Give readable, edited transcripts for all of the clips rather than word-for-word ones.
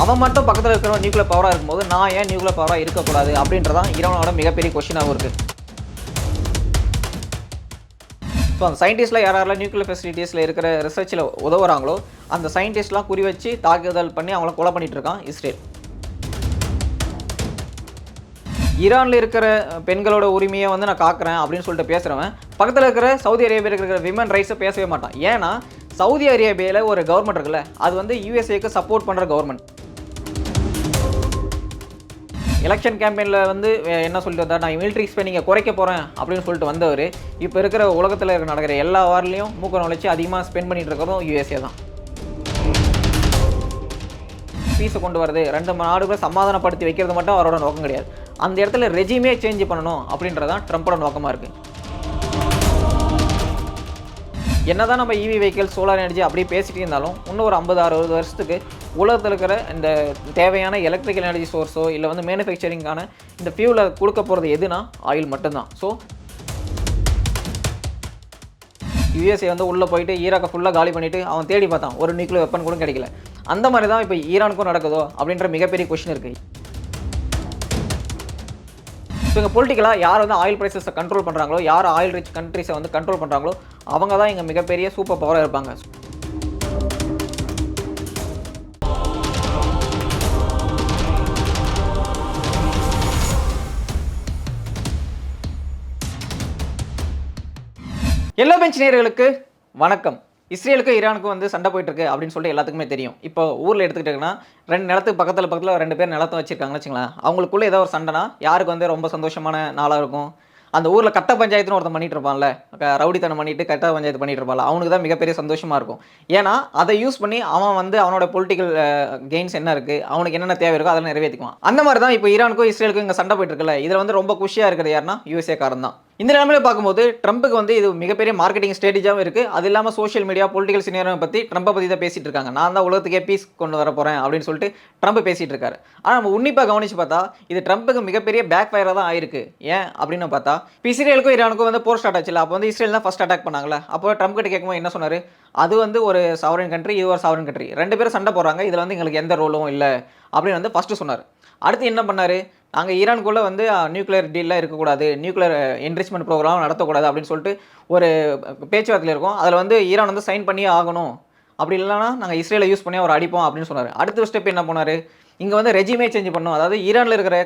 அவன் மட்டும் பக்கத்தில் இருக்கிற நியூக்ளியர் பவராக இருக்கும்போது நான் ஏன் நியூக்ளியர் பவராக இருக்கக்கூடாது அப்படின்றதான் ஈரானோட மிகப்பெரிய கொஸ்டினாகவும் இருக்குது. ஸோ அந்த சயின்டிஸ்ட்லாம் யாரெல்லாம் நியூக்ளியர் ஃபெசிலிட்டிஸில் இருக்கிற ரிசர்ச்சில் உதவுறாங்களோ அந்த சயின்டிஸ்ட்லாம் குறி வச்சு தாக்குதல் பண்ணி அவங்கள கொலை பண்ணிட்டு இருக்கான் இஸ்ரேல். ஈரானில் இருக்கிற பெண்களோட உரிமையை வந்து நான் காக்கிறேன் அப்படின்னு சொல்லிட்டு பேசுகிறவன் பக்கத்தில் இருக்கிற சவுதி அரேபியாவில் இருக்கிற விமன் ரைட்ஸை பேசவே மாட்டான். ஏன்னா சவுதி அரேபியாவில் ஒரு கவர்மெண்ட் இருக்குல்ல, அது வந்து யூஎஸ்ஏக்கு சப்போர்ட் பண்ணுற கவர்மெண்ட். எலெக்ஷன் கேம்பெயினில் வந்து என்ன சொல்லிட்டு வந்தார், நான் மிலிட்ரி ஸ்பெண்டிங்கை குறைக்க போகிறேன் அப்படின்னு சொல்லிட்டு வந்தவர் இப்போ இருக்கிற உலகத்தில் நடக்கிற எல்லா வார்லையும் மூக்க நுழைச்சி அதிகமாக ஸ்பெண்ட் பண்ணிட்டு இருக்கிறதும் யூஎஸ்ஏ தான். பீஸை கொண்டு வரது, ரெண்டு நாடுகளை சமாதானப்படுத்தி வைக்கிறது மட்டும் அவரோட நோக்கம் கிடையாது. அந்த இடத்துல ரெஜிமே சேஞ்ச் பண்ணணும் அப்படின்றதான் ட்ரம்ப்போட நோக்கமாக இருக்குது. என்னதான் நம்ம இவி வெஹிக்கிள், சோலார் எனர்ஜி அப்படி பேசிட்டு இருந்தாலும் இன்னும் ஒரு 50-60 வருஷத்துக்கு உலகத்தில் இருக்கிற இந்த தேவையான எலக்ட்ரிக்கல் எனர்ஜி சோர்ஸோ இல்லை வந்து மேனுஃபேக்சரிங்கான இந்த ஃபியூலை கொடுக்க போகிறது எதுனா ஆயில் மட்டும்தான். ஸோ யூஎஸ்ஏ வந்து உள்ளே போயிட்டு ஈராக்கை ஃபுல்லாக காலி பண்ணிவிட்டு அவன் தேடி பார்த்தான், ஒரு நியூக்ளியர் வெப்பன் கூட கிடைக்கல. அந்த மாதிரி தான் இப்போ ஈரானுக்கும் நடக்குதோ அப்படின்ற மிகப்பெரிய கொஸ்டின் இருக்குது. ஸோ இங்கே பொலிட்டிக்கலாக யார் வந்து ஆயில் ப்ரைஸஸை கண்ட்ரோல் பண்ணுறாங்களோ, யார் ஆயில் ரிச் கண்ட்ரிஸை வந்து கண்ட்ரோல் பண்ணுறாங்களோ அவங்க தான் இங்கே மிகப்பெரிய சூப்பர் பவராக இருப்பாங்க. எல்லோ பெஞ்ச் நேயர்களுக்கு வணக்கம். இஸ்ரேலுக்கும் ஈரானுக்கும் வந்து சண்டை போயிட்டு இருக்கு அப்படின்னு சொல்லிட்டு எல்லாத்துக்குமே தெரியும். இப்போ ஊரில் எடுத்துக்கிட்டீங்கன்னா 2 நிலத்துக்கு பக்கத்தில் 2 பேர் நிலத்தை வச்சிருக்காங்கன்னு வச்சுங்களேன். அவங்களுக்குள்ள ஏதோ ஒரு சண்டைனா யாருக்கு வந்து ரொம்ப சந்தோஷமான நாளாக இருக்கும்? அந்த ஊரில் கட்ட பஞ்சாயத்துன்னு ஒருத்தன் பண்ணிட்டு இருப்பான்ல, ரவுடித்தனம் பண்ணிட்டு கட்ட பஞ்சாயத்து பண்ணிட்டு இருப்பான்ல, அவனுக்கு தான் மிகப்பெரிய சந்தோஷமாக இருக்கும். ஏன்னா அதை யூஸ் பண்ணி அவன் வந்து அவனோட பொலிட்டிக்கல் கெயின்ஸ் என்ன இருக்குது, அவனுக்கு என்னென்ன தேவை இருக்கோ அதெல்லாம் நிறைவேற்றிக்குவான். அந்த மாதிரி தான் இப்போ ஈரானுக்கும் இஸ்ரேலுக்கும் இங்கே சண்டை போயிட்டு இருக்குல்ல, இதில் வந்து ரொம்ப குஷியாக இருக்கிறது யாருன்னா யூஎஸ்ஏ காரன் தான். இந்த நிலைமையில பார்க்கும்போது ட்ரம்ப்புக்கு வந்து இது மிகப்பெரிய மார்க்கெட்டிங் ஸ்ட்ராட்டஜியாகவும் இருக்குது. அது இல்லாமல் சோஷியல் மீடியா, பொலிட்டிக்கல் சினியரை பற்றி ட்ரம்பை பற்றி தான் பேசிட்டு இருக்காங்க. நான் தான் உலகத்துக்கே பீஸ் கொண்டு வர போகிறேன் அப்படின்னு சொல்லிட்டு ட்ரம்ப் பேசிகிட்டு இருக்காரு. ஆனால் நம்ம உன்னிப்பாக கவனித்து பார்த்தா இது ட்ரம்ப்புக்கு மிகப்பெரிய பேக் ஃபயராக தான் ஆயிருக்கு. ஏன் அப்படின்னு பார்த்தா இப்போ இஸ்ரேலுக்கும் ஈரானுக்கும் வந்து போர் ஸ்டார்ட் ஆச்சுல, அப்போ வந்து இஸ்ரேல் தான் ஃபஸ்ட் அட்டாக் பண்ணாங்களே. அப்போ ட்ரம்ப் கிட்ட கேட்கும்போது என்ன சொன்னார், அது வந்து ஒரு சாவரன் கண்ட்ரி, இது ஒரு சாவரன் கண்ட்ரி, 2 பேரும் சண்டை போடுறாங்க, இதில் வந்து எங்களுக்கு எந்த ரோலும் இல்லை அப்படின்னு வந்து ஃபஸ்ட்டு சொன்னார். அடுத்து என்ன பண்ணார், நாங்கள் ஈரானுக்குள்ளே வந்து நியூக்ளியர் டீல்லாம் இருக்கக்கூடாது, நியூக்ளியர் என்ரிச்மெண்ட் ப்ரோக்ராம் நடத்தக்கூடாது அப்படின்னு சொல்லிட்டு ஒரு பேச்சுவார்த்தையில் இருக்கும். அதில் வந்து ஈரான் வந்து சைன் பண்ணியே ஆகணும், அப்படி இல்லைனா நாங்கள் இஸ்ரேலை யூஸ் பண்ணி அவர் அடிப்போம் அப்படின்னு சொன்னார். அடுத்த ஸ்டெப் என்ன பண்ணார், இங்கே வந்து ரெஜிமே சேஞ்ச் பண்ணணும், அதாவது ஈரானில் இருக்கிற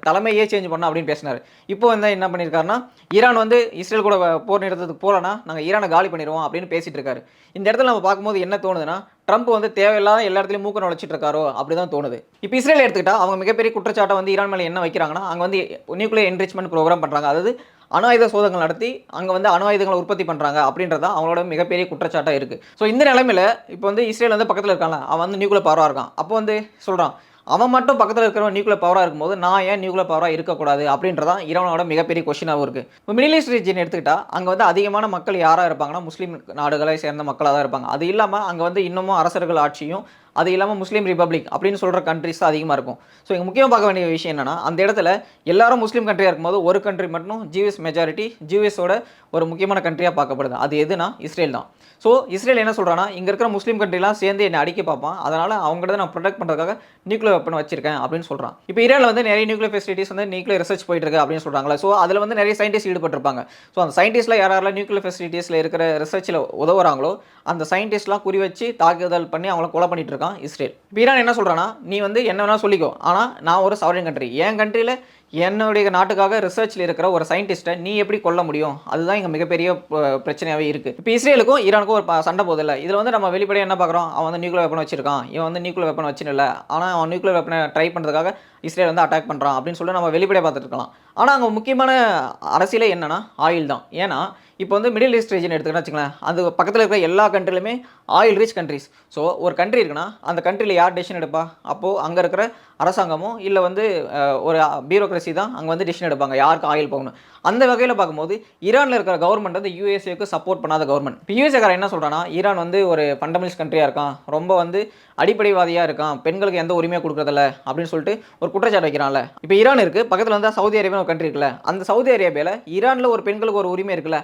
தலைமையே சேஞ்ச் பண்ணணும் அப்படின்னு பேசினார். இப்போ வந்து என்ன பண்ணியிருக்காருன்னா, ஈரான் வந்து இஸ்ரேல் கூட போர் நிறுத்தத்துக்கு போகலன்னா நாங்கள் ஈரானை காலி பண்ணிடுவோம் அப்படின்னு பேசிகிட்டு இருக்காரு. இந்த இடத்துல நம்ம பார்க்கும்போது என்ன தோணுதுன்னா, ட்ரம்ப் வந்து தேவையில்லாத எல்லா இடத்துலையும் மூக்க நுழைச்சிட்டு இருக்காரோ அப்படி தான் தோணுது. இப்போ இஸ்ரேல் எடுத்துக்கிட்டா அவங்க மிகப்பெரிய குற்றச்சாட்டை வந்து ஈரான் மேலே என்ன வைக்கிறாங்கன்னா, அங்கே வந்து நியூக்ளியர் என்ரிச்மெண்ட் ப்ரோக்ராம் பண்ணுறாங்க, அதாவது அணு ஆயுத சோதனைகள் நடத்தி அங்கே வந்து அணு ஆயுதங்களை உற்பத்தி பண்ணுறாங்க அப்படின்றத அவங்களோட மிகப்பெரிய குற்றச்சாட்டாக இருக்குது. ஸோ இந்த நிலைமையில் இப்போ வந்து இஸ்ரேல் வந்து பக்கத்தில் இருக்காங்க, அவன் வந்து நியூக்ளியர் பவராக இருக்கான். அப்போ வந்து சொல்கிறான், அவன் மட்டும் பக்கத்தில் இருக்கிறவன் நியூக்ளியர் பவராக இருக்கும்போது நான் ஏன் நியூக்ளியர் பவராக இருக்கக்கூடாது அப்படின்றதான் ஈரானோட மிகப்பெரிய கொஸ்டினாகவும் இருக்குது. இப்போ மிடில் ஈஸ்ட் ரீஜன் எடுத்துக்கிட்டால் அங்கே வந்து அதிகமான மக்கள் யாராக இருப்பாங்கன்னா முஸ்லீம் நாடுகளை சேர்ந்த மக்களாக தான் இருப்பாங்க. அது இல்லாமல் அங்கே வந்து இன்னமும் அரசர்கள் ஆட்சியும், அது இல்லாமல் முஸ்லீம் ரிப்பப்ளிக் அப்படின்னு சொல்கிற கண்ட்ரிஸ் தான் அதிகமாக இருக்கும். ஸோ இங்கே முக்கியமாக பார்க்க வேண்டிய விஷயம் என்னென்னா, அந்த இடத்துல எல்லாரும் முஸ்லீம் கண்ட்ரியாக இருக்கும்போது ஒரு கண்ட்ரி மட்டும் ஜியூஎஸ் மெஜாரிட்டி, ஜியூஎஸோட ஒரு முக்கியமான கண்ட்ரியாக பார்க்கப்படுது. அது எதுனா இஸ்ரேல் தான். ஸோ இஸ்ரேல் என்ன சொல்கிறான்னா, இங்கே இருக்கிற முஸ்லீம் கண்ட்ரிலாம் சேர்ந்து என்னை அடிக்க பார்ப்பான், அதனால் அவங்கள்ட்ட நான் ப்ரொடெக்ட் பண்ணுறதுக்காக நியூக்ளியர் வெப்பன் வச்சிருக்கேன் அப்படின்னு சொல்கிறான். இப்போ ஈரானில் வந்து நிறைய நியூக்ளியர் ஃபெசிலிட்டிஸ் வந்து நியூக்ளியர் ரிசர்ச் போயிட்டு இருக்கு அப்படின்னு சொல்கிறாங்களா. ஸோ அதில் வந்து நிறைய சயின்டிஸ்ட் ஈடுபட்டிருப்பாங்க. ஸோ அந்த சயின்டிஸ்ட்டில் யாரெல்லாம் நியூக்ளியர் ஃபெசிலிட்டிஸில் இருக்கிற ரிசர்ச்சில் உதவுறாங்களோ அந்த சயின்டிஸ்ட்லாம் குறி வச்சு தாக்குதல் பண்ணி அவங்கள கொலை பண்ணிட்டு இருக்கான் இஸ்ரேல். இப்போ ஈரான் என்ன சொல்கிறான்னா, நீ வந்து என்ன வேணால் சொல்லிக்கோ, ஆனால் நான் ஒரு சாவரன் கண்ட்ரி, என் கண்ட்ரியில் என்னுடைய நாட்டுக்காக ரிசர்ச்சில் இருக்கிற ஒரு சயின்டிஸ்ட்டை நீ எப்படி கொல்ல முடியும்? அதுதான் இங்கே மிகப்பெரிய பிரச்சனையாகவே இருக்குது. இப்போ இஸ்ரேலுக்கும் ஈரானுக்கும் ஒரு சண்டை போதில்லை. இதில் வந்து நம்ம வெளிப்படையாக என்ன பார்க்குறோம், அவன் வந்து நியூக்ளியர் வெப்பன் வச்சிருக்கான், இவன் வந்து நியூக்ளியர் வெப்பன் வச்சுன்னு, ஆனால் அவன் நியூக்ளியர் வெப்பனை ட்ரை பண்ணுறதுக்காக இஸ்ரேல் வந்து அட்டாக் பண்ணுறான் அப்படின்னு சொல்லி நம்ம வெளிப்படையாக பார்த்துட்டு இருக்கலாம். ஆனால் அங்கே முக்கியமான அரசியலே என்னென்னா ஆயில் தான். ஏன்னா இப்போ வந்து மிடில் ஈஸ்ட் ரீஜன் எடுத்துக்கிட்டா வச்சுங்களேன், அது பக்கத்தில் இருக்கிற எல்லா கண்ட்ரிலுமே ஆயில் ரிச் கண்ட்ரிஸ். ஸோ ஒரு கண்ட்ரி இருக்குன்னா அந்த கண்ட்ரியில் யார் டெசிஷன் எடுப்பா, அப்போது அங்கே இருக்கிற அரசாங்கமோ இல்லை வந்து ஒரு பியூரோக்ரஸி தான் அங்கே வந்து டெசிஷன் எடுப்பாங்க யாருக்கு ஆயில் போகணும். அந்த வகையில் பார்க்கும்போது ஈரானில் இருக்கிற கவர்மெண்ட் வந்து யூஎஸ்ஏக்கு சப்போர்ட் பண்ணாத கவர்மெண்ட். இப்போ யூஎஸ்ஏக்காரன் என்ன சொல்கிறான்னா, ஈரான் வந்து ஒரு ஃபண்டமெண்டல்ஸ் கண்ட்ரியாக இருக்கான், ரொம்ப வந்து அடிப்படைவாதியாக இருக்கான், பெண்களுக்கு எந்த உரிமையை கொடுக்குறதில்ல அப்படின்னு சொல்லிட்டு ஒரு குற்றச்சாட்டு வைக்கிறான்ல. இப்போ ஈரான் இருக்குது, பக்கத்தில் வந்து சவுதி அரேபியா ஒரு கண்ட்ரி இருக்குல்ல, அந்த சவுதி அரேபியாவில் ஈரானில் ஒரு பெண்களுக்கு ஒரு உரிமை இருக்குல்ல,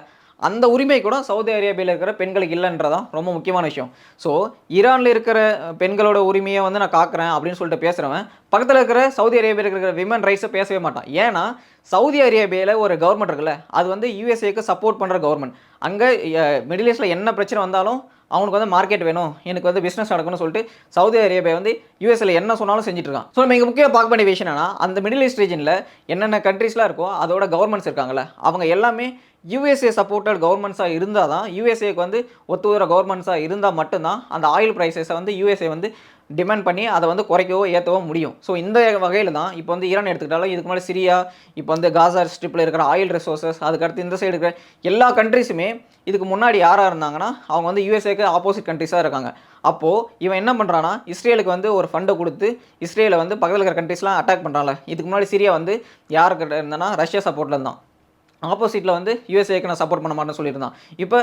அந்த உரிமை கூட சவுதி அரேபியாவில் இருக்கிற பெண்களுக்கு இல்லைன்றதான் ரொம்ப முக்கியமான விஷயம். ஸோ ஈரானில் இருக்கிற பெண்களோட உரிமையை வந்து நான் காக்கிறேன் அப்படின்னு சொல்லிட்டு பேசுகிறவன் பக்கத்தில் இருக்கிற சவுதி அரேபியாவில் இருக்கிற விமன் ரைட்ஸை பேசவே மாட்டான். ஏன்னா சவுதி அரேபியாவில் ஒரு கவர்மெண்ட் இருக்குல்ல, அது வந்து யூஎஸ்ஏக்கு சப்போர்ட் பண்ணுற கவர்மெண்ட். அங்கே மிடில் ஈஸ்ட்டில் என்ன பிரச்சனை வந்தாலும் அவனுக்கு வந்து மார்க்கெட் வேணும், எனக்கு வந்து பிஸ்னஸ் நடக்கணும்னு சொல்லிட்டு சவுதி அரேபியா வந்து யூஎஸ்ஏல என்ன சொன்னாலும் செஞ்சுட்டு இருக்கான். ஸோ நம்ம இங்கே முக்கியம் பார்க்க வேண்டிய விஷயம் என்னன்னா, அந்த மிடில் ஈஸ்ட் ரீஜனில் என்னென்ன கண்ட்ரீஸ்லாம் இருக்கோ அதோட கவர்மெண்ட்ஸ் இருக்காங்களே, அவங்க எல்லாமே யூஎஸ்ஏ சப்போர்ட்டட் கவர்மெண்ட்ஸாக இருந்தால் தான், யூஎஸ்ஏக்கு வந்து ஒத்துவர கவர்மெண்ட்ஸாக இருந்தால் மட்டும்தான் அந்த ஆயில் ப்ரைஸஸை வந்து யூஎஸ்ஏ வந்து டிமாண்ட் பண்ணி அதை வந்து குறைக்கவோ ஏற்றவோ முடியும். ஸோ இந்த வகையில் தான் இப்போ வந்து ஈரான் எடுத்துக்கிட்டாலும், இதுக்கு முன்னாடி சிரியா, இப்போ வந்து காசா ஸ்ட்ரிப்பில் இருக்கிற ஆயில் ரிசோர்ஸஸ், அதுக்கடுத்து இந்த சைடு இருக்கிற எல்லா கண்ட்ரிஸுமே இதுக்கு முன்னாடி யாராக இருந்தாங்கன்னா அவங்க வந்து யூஎஸ்ஏக்கு ஆப்போசிட் கண்ட்ரிஸாக இருக்காங்க. அப்போது இவன் என்ன பண்ணுறான்னா, இஸ்ரேலுக்கு வந்து ஒரு ஃபண்டை கொடுத்து இஸ்ரேலை வந்து பக்கத்தில் இருக்கிற கண்ட்ரிஸ்லாம் அட்டாக் பண்ணுறான்ல. இதுக்கு முன்னாடி சிரியா வந்து யாருக்கிட்ட இருந்தனா ரஷ்யா சப்போர்ட்டில் இருந்தான், ஆப்போசிட்டில் வந்து யூஎஸ்ஏக்கு நான் சப்போர்ட் பண்ண மாட்டேன்னு சொல்லியிருந்தான். இப்போ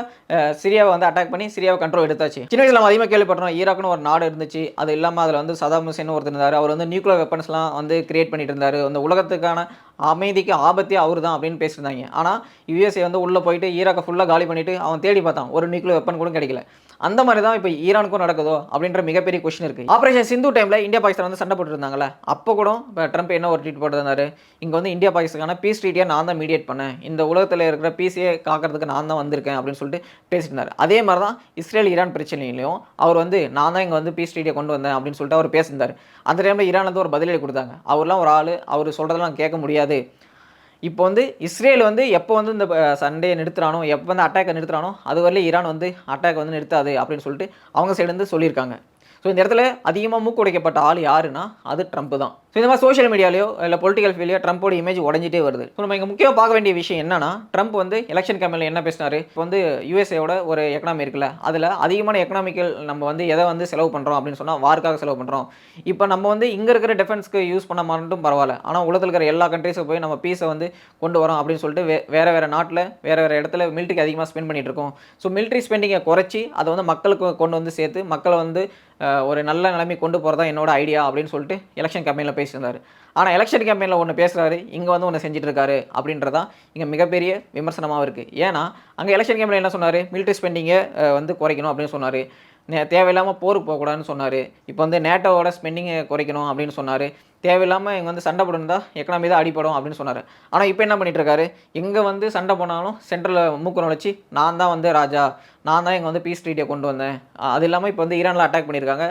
சிரியாவை வந்து அட்டாக் பண்ணி சிரியாவை கண்ட்ரோல் எடுத்தாச்சு. சின்ன வயசில் நம்ம அதிகமாக கேள்விப்பட்டோம், ஈராக்னு ஒரு நாடு இருந்துச்சு, அது இல்லாமல் அதில் வந்து சதாம் ஹுசேன் ஒருத்தர் இருந்தார், அவர் வந்து நியூக்ளியர் வெப்பன்ஸ்லாம் வந்து கிரியேட் பண்ணிட்டு இருந்தார், அந்த உலகத்துக்கான அமைதிக்கு ஆபத்தே அவர் தான் அப்படின்னு பேசியிருந்தாங்க. ஆனால் யூஎஸ்ஏ வந்து உள்ளே போயிட்டு ஈராக்கை ஃபுல்லாக காலி பண்ணிவிட்டு அவன் தேடி பார்த்தான், ஒரு நியூக்ளியர் வெப்பன் கூட கிடைக்கல. அந்த மாதிரி தான் இப்போ ஈரானுக்கும் நடக்குதோ அப்படின்ற மிகப்பெரிய கொஸ்டின் இருக்குது. ஆப்ரேஷன் சிந்து டைமில் இந்தியா பாகிஸ்தான் வந்து சண்டை போட்டுருந்தாங்களே, அப்போ கூட இப்போ ட்ரம்ப் என்ன ஒரு ட்வீட் போட்டுருந்தாரு, இங்கே வந்து இந்தியா பாகிஸ்தான பீஸ் ட்ரீட்டியாக நான் தான் மீடியேட் பண்ணேன், இந்த உலகத்தில் இருக்கிற பீஸையே காக்கிறதுக்கு நான் தான் வந்திருக்கேன் அப்படின்னு சொல்லிட்டு பேசியிருந்தார். அதே மாதிரி தான் இஸ்ரேல் ஈரான் பிரச்சனையிலையும் அவர் வந்து நான் தான் இங்கே வந்து பீஸ் ட்ரீட்டியை கொண்டு வந்தேன் அப்படின்னு சொல்லிட்டு அவர் பேசியிருந்தார். அந்த டைமில் ஈரான் வந்து ஒரு பதிலடி கொடுத்தாங்க. அவர்லாம் ஒரு ஆள், அவர் சொல்கிறதெல்லாம் கேட்க முடியாது. இப்போ வந்து இஸ்ரேல் வந்து எப்போ வந்து இந்த சண்டையை நிறுத்துறானோ, எப்போ வந்து அட்டாக்கை நிறுத்துறானோ, அது வரலையும் ஈரான் வந்து அட்டாக் வந்து நிறுத்தாது அப்படின்னு சொல்லிட்டு அவங்க சைடுலேருந்து சொல்லியிருக்காங்க. ஸோ இந்த இடத்துல அதிகமாக மூக்குடைக்கப்பட்ட ஆள் யாருன்னா அது ட்ரம்ப் தான். ஸோ இந்த மாதிரி சோஷியல் மீடியாலையோ இல்லை பொலிட்டிக்கல் ஃபீல்லையோ ட்ரம்போட இமேஜ் உடஞ்சிட்டே வருது. ஸோ நம்ம இங்கே முக்கியமாக பார்க்க வேண்டிய விஷயம் என்னன்னா, ட்ரம்ப் வந்து எலெக்ஷன் கேம்பெயினில் என்ன பேசினார், இப்போ வந்து யூஎஸ்ஏவோட ஒரு எக்கனாமி இருக்குல்ல, அதில் அதிகமான எக்கனாமிக்கல் நம்ம வந்து எதை வந்து செலவு பண்ணுறோம் அப்படின்னு சொன்னால் வார்க்காக செலவு பண்ணுறோம். இப்போ நம்ம வந்து இங்கே இருக்கிற டிஃபென்ஸ்க்கு யூஸ் பண்ண மட்டும் பரவாயில்ல, ஆனால் உலகத்தில் இருக்கிற எல்லா கண்ட்ரீஸும் போய் நம்ம பீஸை வந்து கொண்டு வரோம் அப்படின்னு சொல்லிட்டு வேறு நாட்டில் வேறு இடத்துல மிலிட்ரிக்கு அதிகமாக ஸ்பெண்ட் பண்ணிகிட்டு இருக்கோம். ஸோ மிலிட்ரி ஸ்பெண்டிங்கை குறைச்சி அதை வந்து மக்களுக்கு கொண்டு வந்து சேர்த்து மக்களை வந்து ஒரு நல்ல நிலைமை கொண்டு போகிறதா என்னோட ஐடியா அப்படின்னு சொல்லிட்டு எலெக்ஷன் கேம்பெயினில் பேசியிருந்தார். ஆனால் எலெக்ஷன் கேம்பெயினில் ஒன்று பேசுகிறாரு, இங்கே வந்து ஒன்று செஞ்சுட்டு இருக்காரு அப்படின்றதான் இங்கே மிகப்பெரிய விமர்சனமாக இருக்குது. ஏன்னா அங்கே எலெக்ஷன் கேம்பெயினில் என்ன சொன்னார், மிலிட்ரி ஸ்பெண்டிங்கை வந்து குறைக்கணும் அப்படின்னு சொன்னார், தேவையில்லாமல் போருக்கு போகக்கூடாதுன்னு சொன்னார், இப்போ வந்து நேட்டோவோட ஸ்பெண்டிங்கை குறைக்கணும் அப்படின்னு சொன்னார், தேவையில்லாமல் இங்கே வந்து சண்டை போட்டுருந்தா எக்கனாமி தான் அடிப்படும் அப்படின்னு சொன்னார். ஆனால் இப்போ என்ன பண்ணிட்டு இருக்காரு, எங்கே வந்து சண்டை போனாலும் சென்ட்ரலில் மூக்குறம் வச்சு நான் தான் வந்து ராஜா, நான் தான் இங்கே வந்து பீஸ் ட்ரீட்டியை கொண்டு வந்தேன். அது இல்லாமல் இப்போ வந்து ஈரானில் அட்டாக் பண்ணியிருக்காங்க,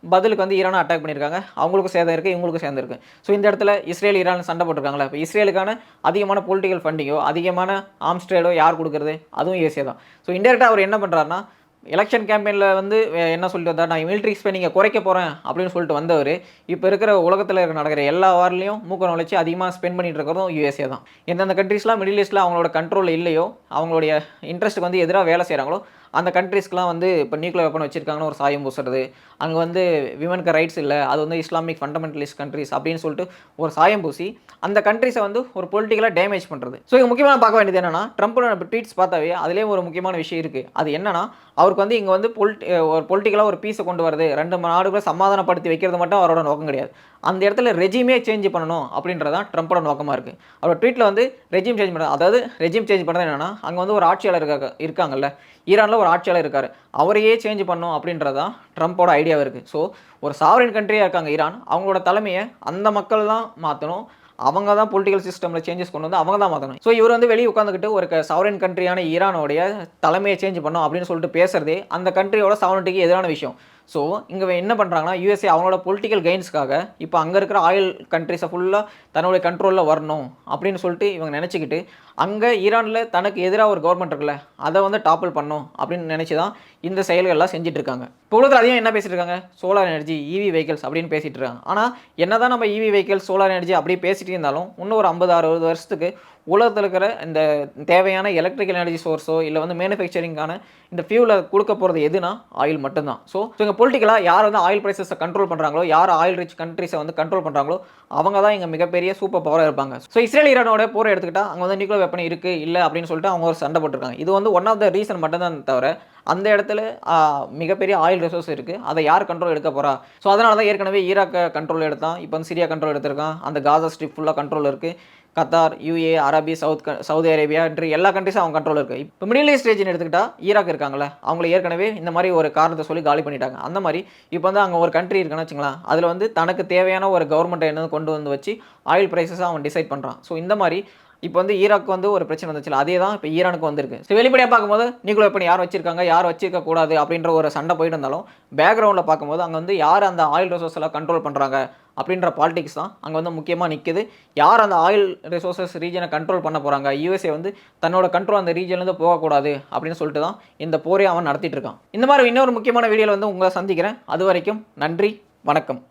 பதிலுக்கு வந்து ஈரானை அட்டாக் பண்ணியிருக்காங்க, அவங்களுக்கும் சேதம் இருக்குது, இவங்களுக்கும் சேர்ந்து இருக்குது. ஸோ இந்த இடத்துல இஸ்ரேல் ஈரான் சண்டை போட்டிருக்காங்களா, இப்போ இஸ்ரேலுக்கான அதிகமான பொலிட்டிக்கல் ஃபண்டிங்கோ அதிகமான ஆர்ம்ஸ் ட்ரேடோ யார் கொடுக்குறது, அதுவும் யூஎஸ்ஏ தான். ஸோ இன்டெரக்டாக அவர் என்ன பண்ணுறாருன்னா, எலெக்ஷன் கேம்பெயினில் வந்து என்ன சொல்லிட்டு வந்தார், நான் மிலிட்ரி ஸ்பெண்டிங்கை குறைக்க போகிறேன் அப்படின்னு சொல்லிட்டு வந்தவர் இப்போ இருக்கிற உலகத்தில் நடக்கிற எல்லா வார்லையும் மூக்க நுழைச்சி அதிகமாக ஸ்பெண்ட் பண்ணிட்டு இருக்கிறதும் யூஎஸ்ஏ தான். எந்தெந்த கண்ட்ரீஸ்லாம் மிடில் ஈஸ்ட்டில் அவங்களோட கண்ட்ரோலில் இல்லையோ, அவங்களுடைய இன்ட்ரெஸ்ட்டுக்கு வந்து எதிராக வேலை செய்கிறாங்களோ அந்த கண்ட்ரீஸ்க்குலாம் வந்து இப்போ நியூக்ளியர் வெப்பன் வச்சுருக்காங்கன்னு ஒரு சாயம் பூசுறது, அங்கே வந்து விமனுக்கு ரைட்ஸ் இல்லை, அது வந்து இஸ்லாமிக் ஃபண்டமெண்டலிஸ்ட் கண்ட்ரிஸ் அப்படின்னு சொல்லிட்டு ஒரு சாயம் பூசி அந்த கண்ட்ரிஸை வந்து ஒரு பொலிட்டிக்கலாக டேமேஜ் பண்ணுறது. ஸோ இங்கே முக்கியமாக பார்க்க வேண்டியது என்னென்னா, ட்ரம்ப்போட ட்வீட்ஸ் பார்த்தாவே அதுலேயே ஒரு முக்கியமான விஷயம் இருக்குது. அது என்னன்னா, அவருக்கு வந்து இங்கே வந்து ஒரு பொலிட்டிக்கலாக ஒரு பீஸை கொண்டு வரது, ரெண்டு நாடுகளை சமாதானப்படுத்தி வைக்கிறது மட்டும் அவரோட நோக்கம் கிடையாது. அந்த இடத்துல ரெஜிமே சேஞ்ச் பண்ணணும் அப்படின்றதான் ட்ரம்ப்போட நோக்கமாக இருக்குது. அவரோட ட்வீட்டில் வந்து ரெஜிம் சேஞ்ச் பண்ணுறது, அதாவது ரெஜிம் சேஞ்ச் பண்ணுறது என்னென்னா, அங்கே வந்து ஒரு ஆட்சியாளர் இருக்காங்கல்ல, ஈரானில் ஒரு ஆட்சியாளர் இருக்கார், அவரையே சேஞ்ச் பண்ணணும் அப்படின்றது தான் ட்ரம்ப்போட ஐடியாவாக இருக்குது. ஸோ ஒரு சாவரின் கண்ட்ரியாக இருக்காங்க ஈரான், அவங்களோட தலைமையை அந்த மக்கள் தான் மாற்றணும், அவங்க தான் பொலிட்டிக்கல் சிஸ்டமில் சேஞ்சஸ் கொண்டு வந்து அவங்க தான் மாற்றணும். ஸோ இவர் வந்து வெளியே உட்காந்துக்கிட்டு ஒரு சாவரின் கண்ட்ரியான ஈரானோடைய தலைமையை சேஞ்ச் பண்ணணும் அப்படின்னு சொல்லிட்டு பேசுகிறதே அந்த கண்ட்ரியோட சாவரிட்டிக்கு எதிரான விஷயம். ஸோ இங்கே என்ன பண்ணுறாங்கன்னா, யூஎஸ்ஏ அவங்களோட பொலிட்டிக்கல் கெயின்ஸ்க்காக இப்போ அங்கே இருக்கிற ஆயில் கண்ட்ரிஸை ஃபுல்லாக தன்னுடைய கண்ட்ரோலில் வரணும் அப்படின்னு சொல்லிட்டு இவங்க நினச்சிக்கிட்டு அங்கே ஈரானில் தனக்கு எதிராக ஒரு கவர்மெண்ட் இருக்குல்ல, அதை வந்து டாப்பிள் பண்ணணும் அப்படின்னு நினச்சி தான் இந்த செயல்கள்லாம் செஞ்சுட்டு இருக்காங்க. இப்போ உலகத்தில் அதிகம் என்ன பேசிட்டு இருக்காங்க, சோலார் எனர்ஜி, இவி வெஹிக்கல்ஸ் அப்படின்னு பேசிகிட்டு இருக்காங்க. ஆனால் என்ன தான் நம்ம இவி வெஹிக்கல்ஸ் சோலார் எனர்ஜி அப்படி பேசிகிட்டு இருந்தாலும் இன்னும் ஒரு 50-60 வருஷத்துக்கு உலகத்தில் இருக்கிற இந்த தேவையான எலக்ட்ரிக்கல் எனர்ஜி சோர்ஸோ இல்லை வந்து மேனுஃபேக்சரிங்கான இந்த ஃபியூலை கொடுக்க போகிறது எதுனா ஆயில் மட்டும்தான். ஸோ இங்கே பொலிட்டிக்கலாக யார் வந்து ஆயில் ப்ரைஸஸை கண்ட்ரோல் பண்ணுறாங்களோ, யார் ஆயில் ரிச் கண்ட்ரிஸை வந்து கண்ட்ரோல் பண்ணுறாங்களோ அவங்க தான் இங்கே மிகப்பெரிய சூப்பர் பவராக இருப்பாங்க. ஸோ இஸ்ரேல் ஈரானோட போரை எடுத்துக்கிட்டால் அங்கே வந்து நியூக்ளியர் வெப்பன் இருக்குது இல்லை அப்படின்னு சொல்லிட்டு அவங்க ஒரு சண்டை போட்டிருக்காங்க. இது வந்து ஒன் ஆஃப் த ரீசன் மட்டும்தான் தவிர அந்த இடத்துல மிகப்பெரிய ஆயில் ரிசோர்ஸ் இருக்குது, அதை யார் கண்ட்ரோல் எடுக்க போகிறா. ஸோ அதனால தான் ஏற்கனவே ஈராக்கை கண்ட்ரோல் எடுத்தான், இப்போ வந்து சிரியா கண்ட்ரோல் எடுத்திருக்கான், அந்த காசா ஸ்ட்ரிப் ஃபுல்லாக கண்ட்ரோல் இருக்குது. கத்தார், யுஏ, அரபி, சவுதி அரேபியா என்று எல்லா கண்ட்ரிஸும் அவங்க கண்ட்ரோல் இருக்குது. இப்போ மிடில் ஈஸ்ட் ரீஜன் எடுத்துக்கிட்டால் ஈராக் இருக்காங்களே, அவங்கள ஏற்கனவே இந்த மாதிரி ஒரு காரணத்தை சொல்லி காலி பண்ணிட்டாங்க. அந்த மாதிரி இப்போ வந்து அங்கே ஒரு கண்ட்ரி இருக்குன்னு வச்சுங்களேன், அதில் வந்து தனக்கு தேவையான ஒரு கவர்மெண்ட்டை என்ன கொண்டு வந்து வச்சு ஆயில் ப்ரைஸஸை அவன் டிசைட் பண்ணுறான். ஸோ இந்த மாதிரி இப்போ வந்து ஈராக்கு வந்து ஒரு பிரச்சனை வந்துச்சுல, அதே தான் இப்போ ஈரானுக்கு வந்திருக்கு. ஸோ வெளிப்படையாக பார்க்கும்போது நியூக்ளியர் வெப்பன் யார் வச்சிருக்காங்க, யார் வச்சிருக்க கூடாது அப்படின்ற ஒரு சண்டை போயிட்டு இருந்தாலும், பேக்ரவுண்டில் பார்க்கும்போது அங்கே வந்து யார் அந்த ஆயில் ரிசோர்ஸ் எல்லாம் கண்ட்ரோல் பண்ணுறாங்க அப்படின்ற பாலிடிக்ஸ் தான் அங்கே வந்து முக்கியமாக நிற்குது. யார் அந்த ஆயில் ரிசோர்ஸஸ் ரீஜனை கண்ட்ரோல் பண்ண போகிறாங்க, யூஎஸ்ஏ வந்து தன்னோட கண்ட்ரோல் அந்த ரீஜன்லேருந்து போகக்கூடாது அப்படின்னு சொல்லிட்டு தான் இந்த போரே அவன் நடத்திட்டு இருக்கான். இந்த மாதிரி இன்னொரு முக்கியமான வீடியோவில் வந்து உங்களை சந்திக்கிறேன். அது வரைக்கும் நன்றி, வணக்கம்.